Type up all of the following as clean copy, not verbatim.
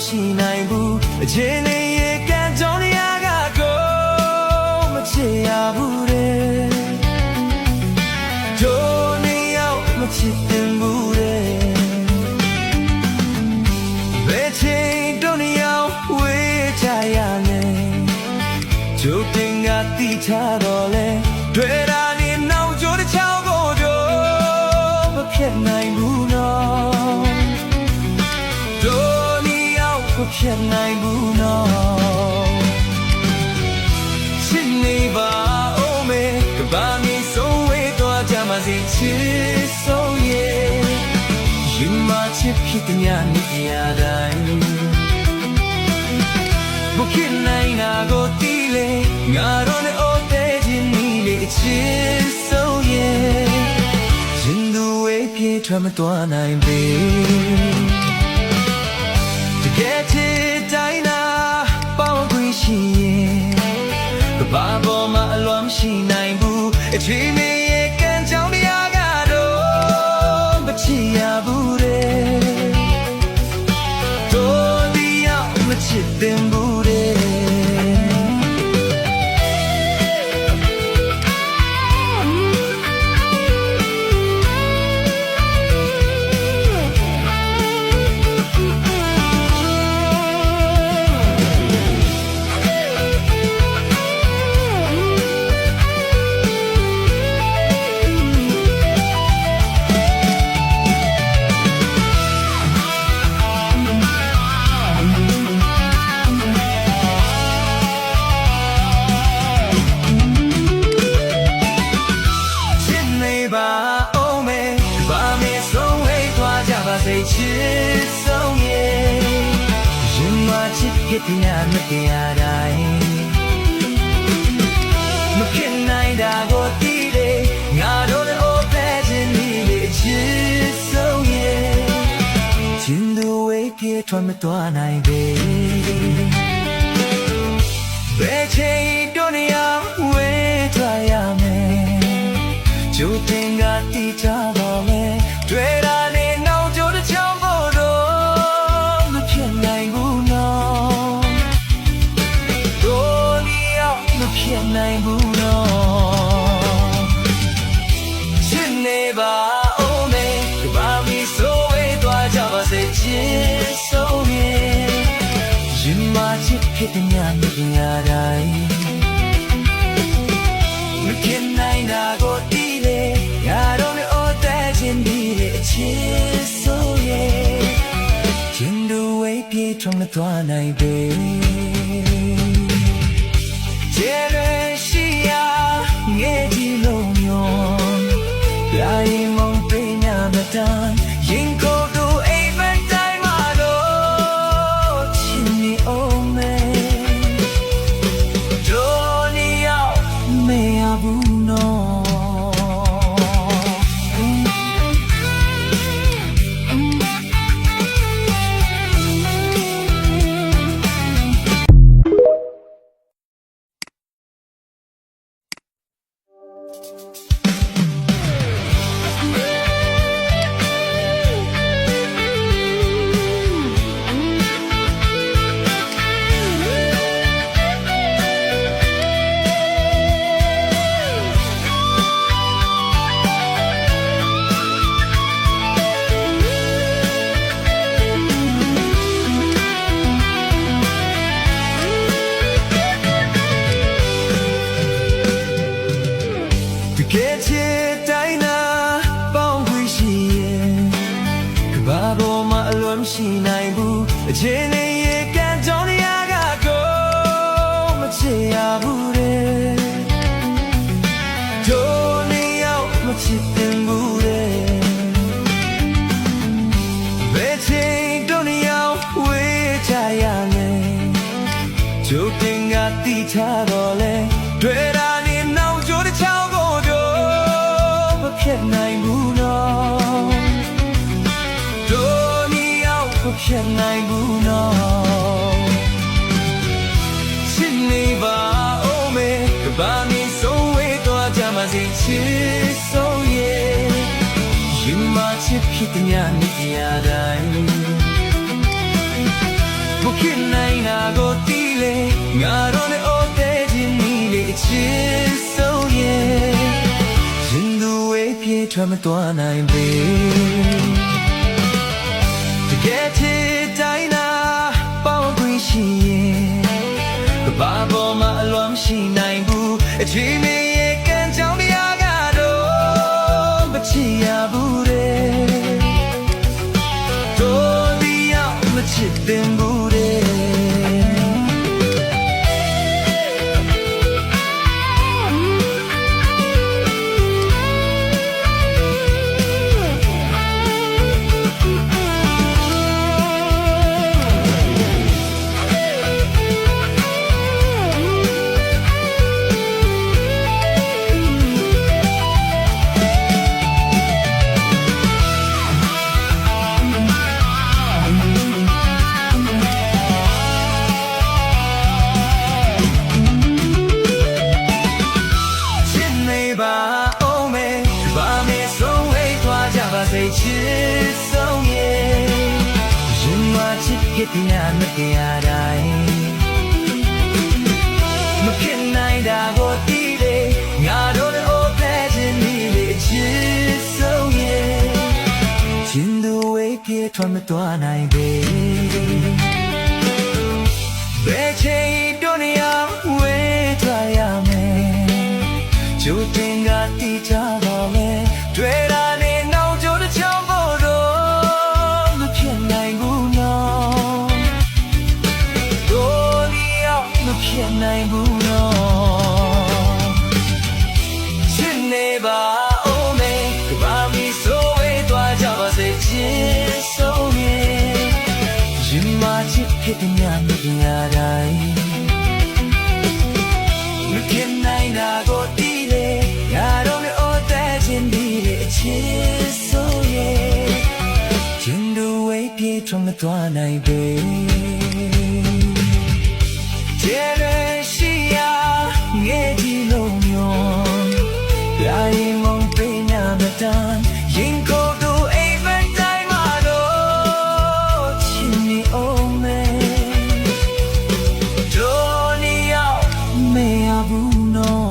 ရှိနိုင်ဘူးအချင်းလေးရဲ့ကံကြောင့်တရားကတော့မချစ်ရဘူးတဲ့တို့နေရောက်မချစ်တင်ဘူးတဲ့ဘယ်ချိန်တို့နေရောက်ဝေးချရလဲကျုပ်တင်ကတိထားတော့လဲတွေ့တာနေနောက်ကျိုးတစ်ချောင်းကိုတို့မဖြစ်နိုင်ဘူးနော်ဖြစ်နိုင်ဘူးနော်ချစ်နေပါဦးမေကဘာမီဆုံးဝေးတော့ကြမှာစီချစ်ဆုံးရဲ့ရင်မချစ်ဖြစ်တဲ့ညနေရတိုင်းဘုခင်နိုင်နာကိုတီးလေငါတို့နဲ့အိုတဲ့ချင်းနီးလေချစ်ဆုံးရဲ့ရင်သူဝေးပြေထွက်မသွားနိုင်ပေရဲ့ချစ်တိုင်းနာပေါင်းခွင့်ရှိရင်ဘာပေါ်မှာအလွန်ရှိနိုင်ဘူးအချီးမရဲ့ကံကြောင့်တရားကတော့မချစ်ရဘူးတဲ့တို့ဒီရောက်မချစ်တင်ဘူးတဲ့ချစ်ဆုံးရဲ့ရင်မချစ်ဖြစ်တဲ့မတရားတိုင်းမခင်နိုင်တာကိုတီးလေငါတို့နဲ့အိုတဲ့ခြင်းလေးချစ်ဆုံးရဲ့ချင်းသူဝေးပြေထွက်မသွားနိုင်ပေဘယ်ချိန်တို့နေရဝေးထွက်ရမယ်ကျိုးတင်ကတီးချတော့မယ်တွေ့တာနေနောက်ကျိုးတစ်ချောင်းဖို့တော့မဖြစ်နိုင်ဘူးနော်တို့နေရောက်မဖြစ်နိုင်ဘူးနော်ချစ်နေပါဦးမေကဘာမီဆိုဝေးသွားကြပါစေချစ်ဆုံးရဲ့ရင်မချစ်ဖြစ်တဲ့ညနေရတိုင်းမခင်နိုင်တာကိုတီးလေငါတို့နဲ့အိုတဲ့ချင်းဒီချစ်ဆုံးရဲ့ချင်းတို့ဝေးပြေထုံးသွားနိုင်ပေကျဲရရှိရာငယ်ကြီးလုံးညောလာရင်မုန်ပေးညာမတန်ရင်ကိုတို့အိမ်မတိုင်းမှာတော့ချင်းနေအောင်မဲတို့နေရောက်မေရဘူးနော်ကဲချစ်တိုင်းနာပေါင်းခွင့်ရှိရင်ကဘာပေါ်မှာအလွန်ရှိနိုင်ဘူးအချင်းလေးရဲ့ကံကြောင့်တရားကတော့မချစ်ရဘူးတဲ့တို့နေရောက်မချစ် ထားတော့လေတွေ့တာနေနောက်ကျိုးတစ်ချောင်းကိုတော့မဖြစ်နိုင်ဘူးနော်တို့နီရောက်မဖြစ်နိုင်ဘူးနော်ချစ်နေပါဦးမေကဘာမီဆုံးဝေးတော့ကြမှာစီချစ်ဆုံးရဲ့ယူမချစ်ဖြစ်တဲ့ညနေရတိုင်း不看奈那个地雷，我让你熬得进你的亲手耶，人都未别穿么多难背，这个天在那包归西耶，个爸爸妈乱西南部，去没也跟着你阿嘎多，不起呀不嘞，多的要么吃点不。谁知松叶，人话只给的那么给阿呆，没骗奈大过地雷，俺都能我陪着你的知松叶，进度未别穿么多难背，别轻易多你要为他呀没，就定个地家宝贝，对了。နိုင်ဘူးနော်ချစ်နေပါဦးမေကဘာမီဆိုဝေးသွားကြပါစေချစ်ဆုံးရဲ့ရင်မချစ်ဖြစ်တဲ့ညနေရတိုင်းမခင်နိုင်တာကိုတီးလေငါတို့နဲ့အိုတဲ့ချင်းဒီရဲ့ချစ်ဆုံးရဲ့ချင်းတို့ဝေးပြေထွန်းမသွားနိုင်ပေရင်ကိုယ်တို့အိမ်မတိုင်းမှာတော့ချစ်နေအောင်မေတို့နေရောက်မေရဘူးနော်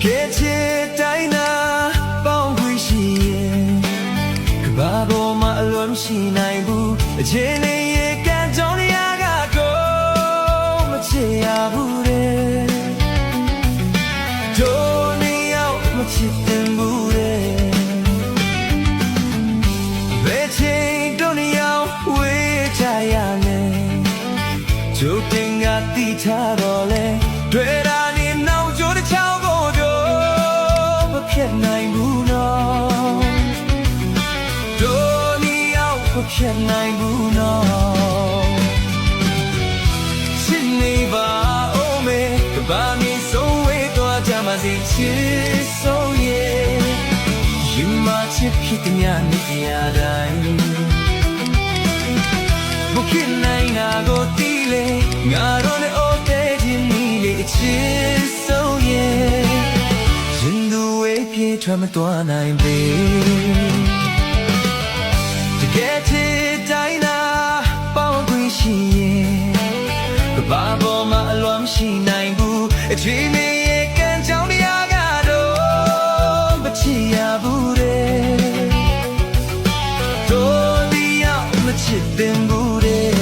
ကဲချစ်တိုင်းနာပေါင်းခွေရှိရဲ့ကဘာပေါ်မှာအလွန်ရှိနိုင်ဘူးအချင်းလေးရဲ့ကံကြောင့်ရကတော့မချစ်ရဘူးတဲ့တို့နေရောက်မချစ်တင်ဘူးတဲ့ဘယ်ချိန်တို့နေရောက်ဝေးချရလဲကျုပ်တင်ကတိထားတော့လဲတွေ့တာနေနောက်ကျိုးတစ်ချောင်းဖြစ်နိုင်ဘူးနော်တို့နီရောက်မဖြစ်နိုင်ဘူးနော်ချစ်နေပါဦးမေကဘာမီဆုံးဝေးတော့ကြမှာစီချစ်ဆုံးရဲ့ယူမချစ်ဖြစ်တဲ့ညနေရတိုင်း不看奈那个地雷，我让你熬得进你的亲手耶。穿么多难背，这个天在那包归西耶，个爸爸妈乱西南部，去ချစ်ရဘူးတဲ့တို့ဒီရောက်မချစ်ပင်ဘူးတဲ့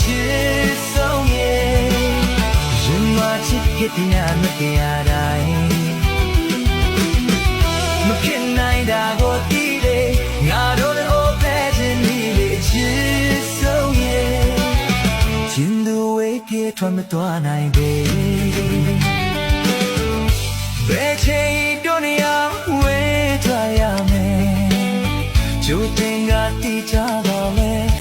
ချစ်ဆုံးရဲ့ရင်မချစ်ခဲ့တဲ့မတရားတိုင်းမဖြစ်နိုင်တာကိုသိတယ်ငါတို့လည်းပဲခြင်းလေးချစ်ဆုံးရဲ့ချင်းသူဝေးပြေထွက်မသွားနိုင်ပဲ